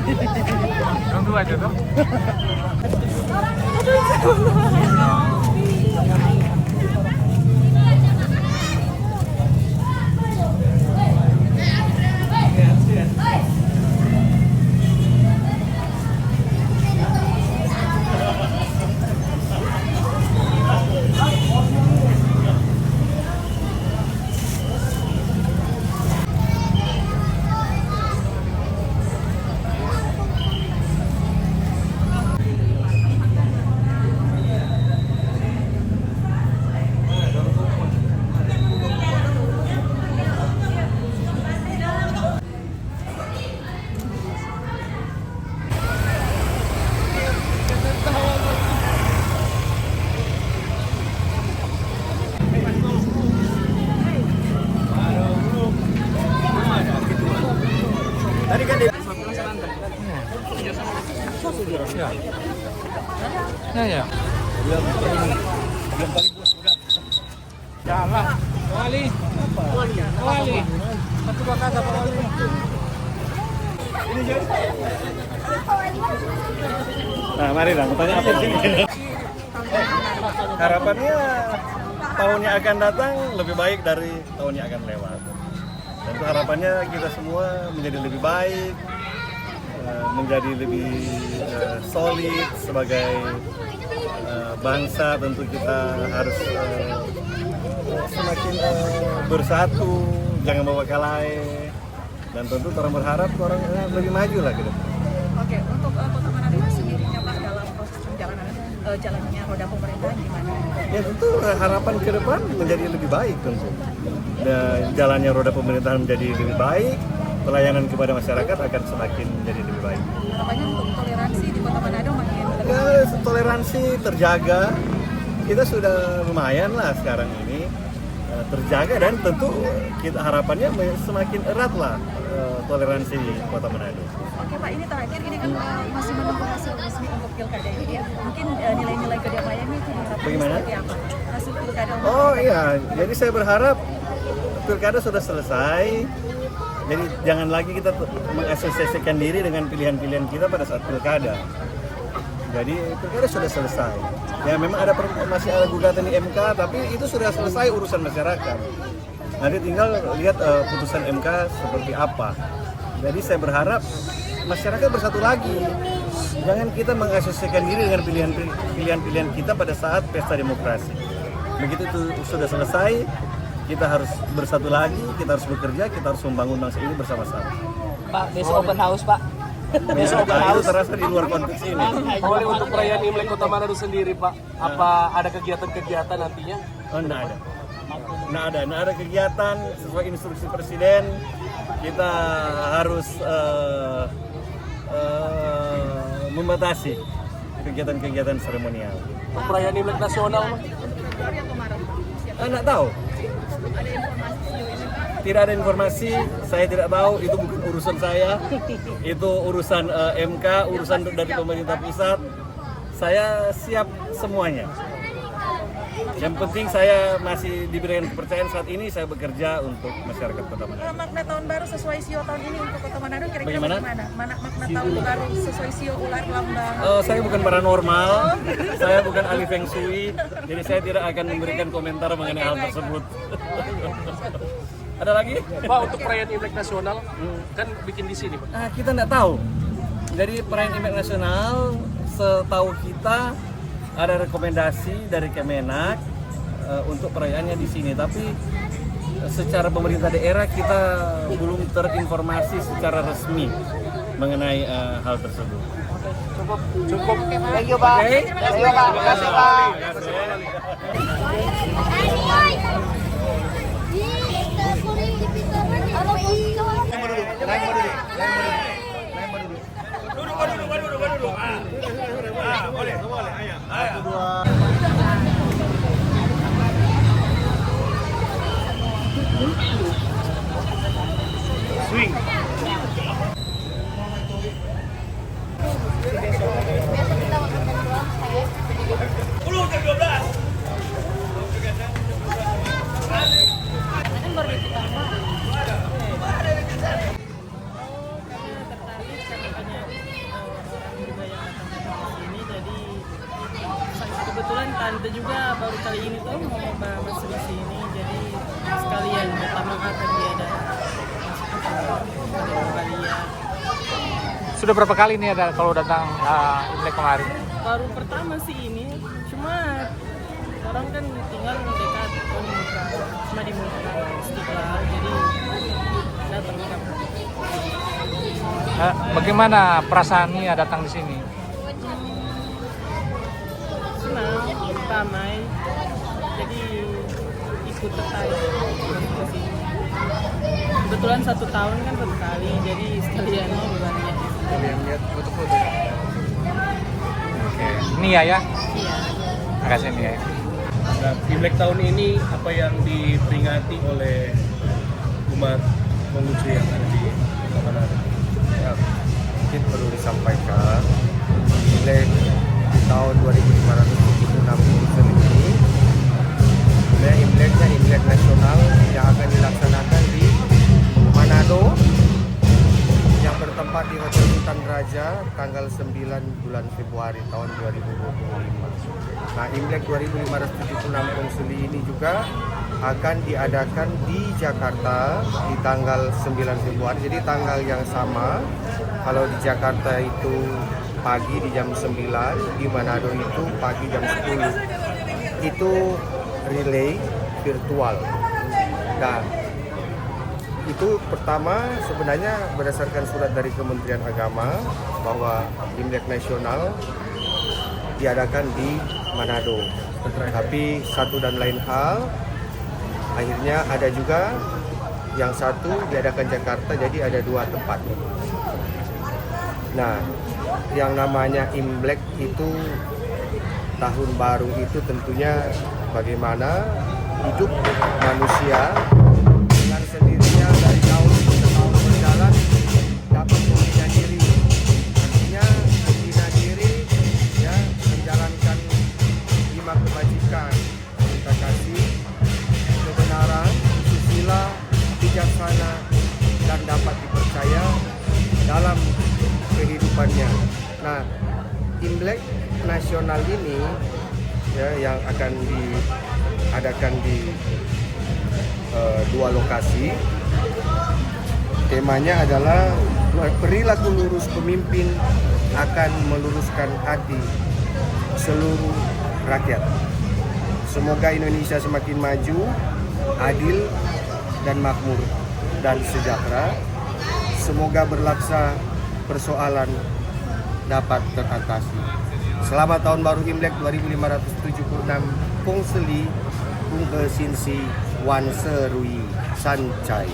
Yang dua aja tuh. Tadi kan dia Ya. belum paling bos udah. Jalan. Wali. Wali. Satu bakal apa Wali? Ini jadi. Nah, mari lah, tanya apa sih? Harapannya tahun yang akan datang lebih baik dari tahun yang akan lewat. Tentu harapannya kita semua menjadi lebih baik, menjadi lebih solid sebagai bangsa. Tentu kita harus semakin bersatu, jangan bawa kalahi, dan tentu orang berharap orang lebih maju lah gitu. Oke, untuk Kota Manado sendirinya Pak dalam proses perjalanan jalannya roda pemerintahan gimana? Ya tentu harapan ke depan menjadi lebih baik tentu. Dan jalannya roda pemerintahan menjadi lebih baik, pelayanan kepada masyarakat akan semakin menjadi lebih baik. Harapannya untuk toleransi di Kota Manado makin lebih. Ya, toleransi terjaga, kita sudah lumayan lah sekarang ini terjaga, dan tentu kita harapannya semakin erat lah toleransi di Kota Manado. Oke Pak, ini terakhir ini kan masih menunggu hasil resmi untuk pilkada ini ya. Mungkin nilai-nilai kedamaian itu diharapkan Bagaimana? seperti apa? Hasil pilkada. Oh iya, jadi saya berharap pilkada sudah selesai. Jadi jangan lagi kita mengasosiasikan diri dengan pilihan-pilihan kita pada saat pilkada. Jadi pilkada sudah selesai. Ya memang masih ada gugatan di MK, tapi itu sudah selesai urusan masyarakat. Nanti tinggal lihat putusan MK seperti apa. Jadi saya berharap masyarakat bersatu lagi. Jangan kita mengasosiasikan diri dengan pilihan-pilihan kita pada saat pesta demokrasi. Begitu itu sudah selesai, kita harus bersatu lagi, kita harus bekerja, kita harus membangun bangsa ini bersama-sama. Pak, besok open house, Pak. Besok open Itu house. terasa di luar konteks ini. Boleh untuk perayaan Imlek Kota Manado sendiri, Pak? Apa ada kegiatan-kegiatan nantinya? Oh, enggak ada kegiatan sesuai instruksi Presiden. Kita harus membatasi kegiatan-kegiatan seremonial. Untuk perayaan Imlek nasional, Pak? Enggak tahu. Tidak ada informasi, saya tidak tahu, itu bukan urusan saya. Itu urusan MK, urusan dari pemerintah pusat. Saya siap semuanya. Yang penting saya masih diberikan kepercayaan saat ini, saya bekerja untuk masyarakat Kota Manado. Makna tahun baru sesuai sio tahun ini untuk Kota Manado kira-kira Bagaimana? bagaimana? Makna tahun baru sesuai sio ular lambang. Saya bukan paranormal, saya bukan ahli feng shui, jadi saya tidak akan memberikan komentar mengenai hal tersebut. Ada lagi? Pak, untuk perayaan Imlek nasional, kan bikin di sini, Pak. Nah, kita nggak tahu. Jadi perayaan Imlek nasional, setahu kita ada rekomendasi dari Kemenak untuk perayaannya di sini. Tapi secara pemerintah daerah kita belum terinformasi secara resmi mengenai hal tersebut. Cukup. Thank you, Pak. Oke. Thank you, Pak. Terima kasih, Pak. Swing. tante juga baru kali ini tuh mau masuk di sini, jadi sekalian pertama akan dia ada masuk kalian. Sudah berapa kali nih ada kalau datang Imlek kemarin? Baru pertama sih ini, cuma orang kan tinggal dekat cuma di muka Istiqlal, jadi datang kan. Bagaimana perasaannya datang di sini? Senang, ramai, jadi ikut tertarik ke sini. Kebetulan 1 tahun kan 1 kali, jadi sekalian mau berbanding. Lihat foto-foto. Oke, Nia ya? Iya. Makasih Nia. Nah, Imlek tahun ini apa yang diperingati oleh umat Konghucu yang ada di Kota Manado? Ya, mungkin perlu disampaikan Imlek di tahun 2576 Konghucu ini Imleknya Imlek nasional yang akan dilaksanakan di Manado yang bertempat di Hotel Sultan Raja tanggal 9 bulan Februari tahun 2025. Nah, Imlek 2576 Konghucu ini juga akan diadakan di Jakarta di tanggal 9 Februari. Jadi tanggal yang sama. Kalau di Jakarta itu pagi di jam 9, di Manado itu pagi jam 10. Itu relay virtual. Nah, itu pertama sebenarnya berdasarkan surat dari Kementerian Agama bahwa Imlek nasional diadakan di Manado. Tapi satu dan lain hal, akhirnya ada juga yang satu diadakan Jakarta, jadi ada 2 tempat. Nah, yang namanya Imlek itu tahun baru itu tentunya bagaimana hidup manusia dengan sendirinya dari tahun ke tahun berjalan dapat membina diri. Artinya membina diri ya, menjalankan 5 kebajikan, cinta kasih, kebenaran, susila, bijaksana, dan dapat dipercaya dalam kehidupannya. Nah, Imlek nasional ini ya, yang akan diadakan di 2 lokasi. Temanya adalah perilaku lurus pemimpin akan meluruskan hati seluruh rakyat. Semoga Indonesia semakin maju, adil dan makmur dan sejahtera. Semoga berlaksa persoalan dapat teratasi. Selamat Tahun Baru Imlek 2576 Kongseli Bungke Sinsi Wan Serui Sancai.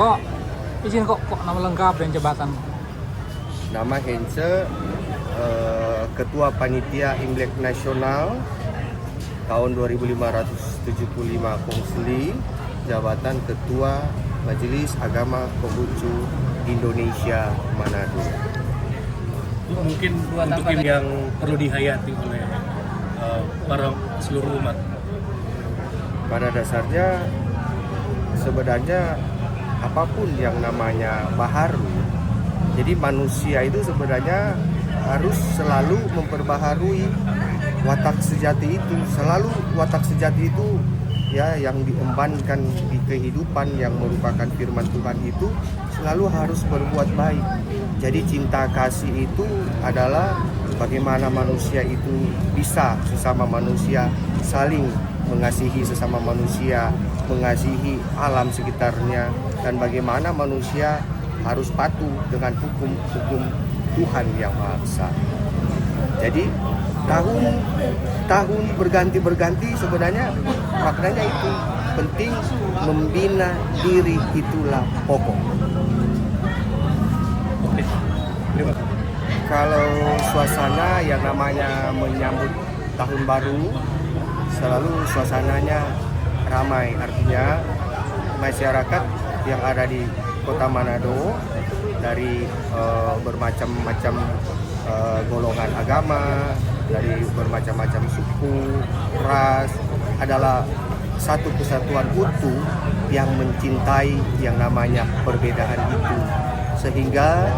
Kok izin kok nama lengkap dan jabatan? Nama Hence, Ketua Panitia Imlek Nasional tahun 2575 Kongseli, jabatan Ketua Majelis Agama Konghucu Indonesia Manado. Mungkin untuk ini yang perlu dihayati oleh para seluruh umat. Pada dasarnya sebenarnya apapun yang namanya baharu, jadi manusia itu sebenarnya harus selalu memperbaharui watak sejati itu. Selalu watak sejati itu ya yang diembankan di kehidupan yang merupakan firman Tuhan itu selalu harus berbuat baik. Jadi cinta kasih itu adalah bagaimana manusia itu bisa sesama manusia saling mengasihi sesama manusia, mengasihi alam sekitarnya, dan bagaimana manusia harus patuh dengan hukum-hukum Tuhan yang Maha Besar. Jadi tahun berganti-berganti sebenarnya maknanya itu penting, membina diri itulah pokok. Kalau suasana yang namanya menyambut tahun baru selalu suasananya ramai, artinya masyarakat yang ada di Kota Manado dari bermacam-macam golongan agama, dari bermacam-macam suku, ras, adalah satu kesatuan utuh yang mencintai yang namanya perbedaan itu, sehingga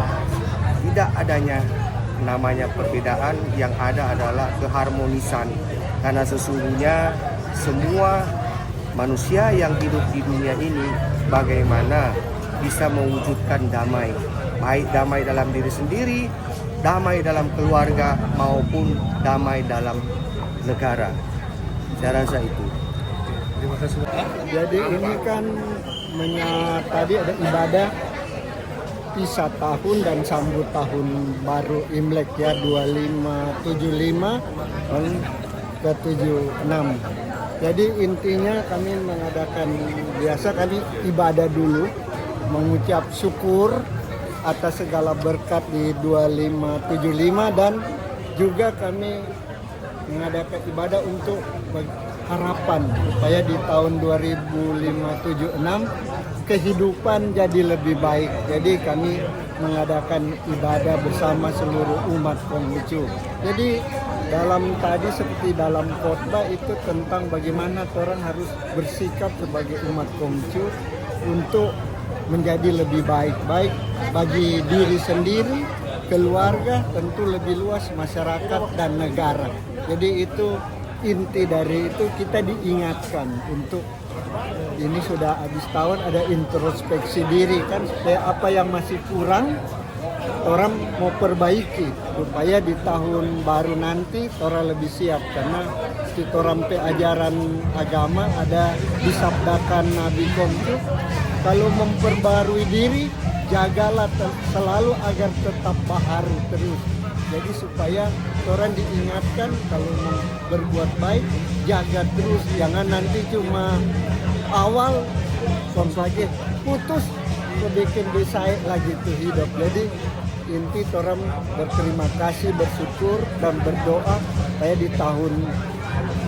tidak adanya namanya perbedaan, yang ada adalah keharmonisan. Karena sesungguhnya semua manusia yang hidup di dunia ini bagaimana bisa mewujudkan damai, baik damai dalam diri sendiri, damai dalam keluarga, maupun damai dalam negara. Saya rasa itu. Terima kasih Pak. Jadi ini kan tadi ada ibadah pisah tahun dan sambut tahun baru Imlek ya, 2575 dan ke 76. Jadi intinya kami mengadakan, biasa kami ibadah dulu, mengucap syukur atas segala berkat di 2575, dan juga kami mengadakan ibadah untuk harapan supaya di tahun 2576 kehidupan jadi lebih baik. Jadi kami mengadakan ibadah bersama seluruh umat Konghucu. Jadi dalam tadi seperti dalam khotbah itu tentang bagaimana orang harus bersikap sebagai umat Konghucu untuk menjadi lebih baik, baik bagi diri sendiri, keluarga, tentu lebih luas masyarakat dan negara. Jadi itu inti dari itu, kita diingatkan untuk ini sudah habis tahun, ada introspeksi diri kan, supaya apa yang masih kurang orang mau perbaiki supaya di tahun baru nanti orang lebih siap. Karena di orang ajaran agama ada disabdakan Nabi Konghucu, kalau memperbarui diri jagalah selalu agar tetap baharu terus. Jadi supaya orang diingatkan kalau mau berbuat baik, jaga terus, jangan nanti cuma awal lagi putus, bikin bisa lagi itu hidup. Jadi inti orang berterima kasih, bersyukur dan berdoa supaya di tahun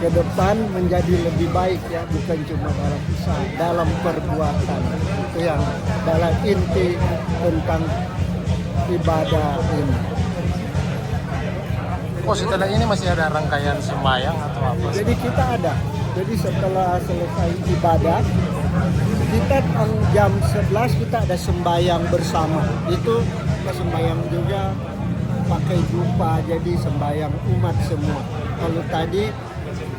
ke depan menjadi lebih baik ya, bukan cuma dalam usaha, dalam perbuatan. Itu yang adalah inti tentang ibadah ini. Oh, setelah ini masih ada rangkaian sembahyang atau apa? Jadi kita ada. Jadi setelah selesai ibadah, kita jam 11 kita ada sembahyang bersama. Itu kita sembahyang juga pakai dupa, jadi sembahyang umat semua. Kalau tadi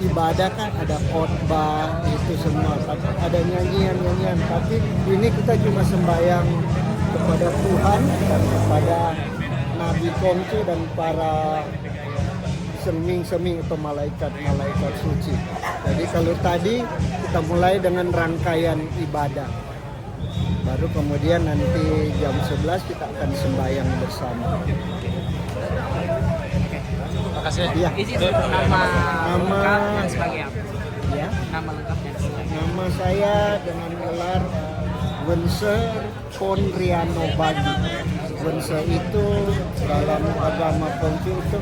ibadah kan ada khotbah itu semua, ada nyanyian-nyanyian. Tapi ini kita cuma sembahyang kepada Tuhan dan kepada Nabi Konghucu dan para seming-seming atau malaikat-malaikat suci. Jadi kalau tadi kita mulai dengan rangkaian ibadah, baru kemudian nanti jam 11 kita akan sembahyang bersama. Terima kasih. Iya. Nama Nama sebagai apa? ya. Nama lengkapnya sebagai Nama saya dengan gelar Wense Ponriano Bagi. Wense itu dalam agama Konghucu itu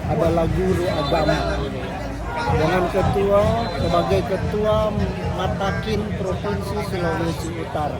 adalah guru agama. Dengan sebagai ketua Matakin Provinsi Sulawesi Utara.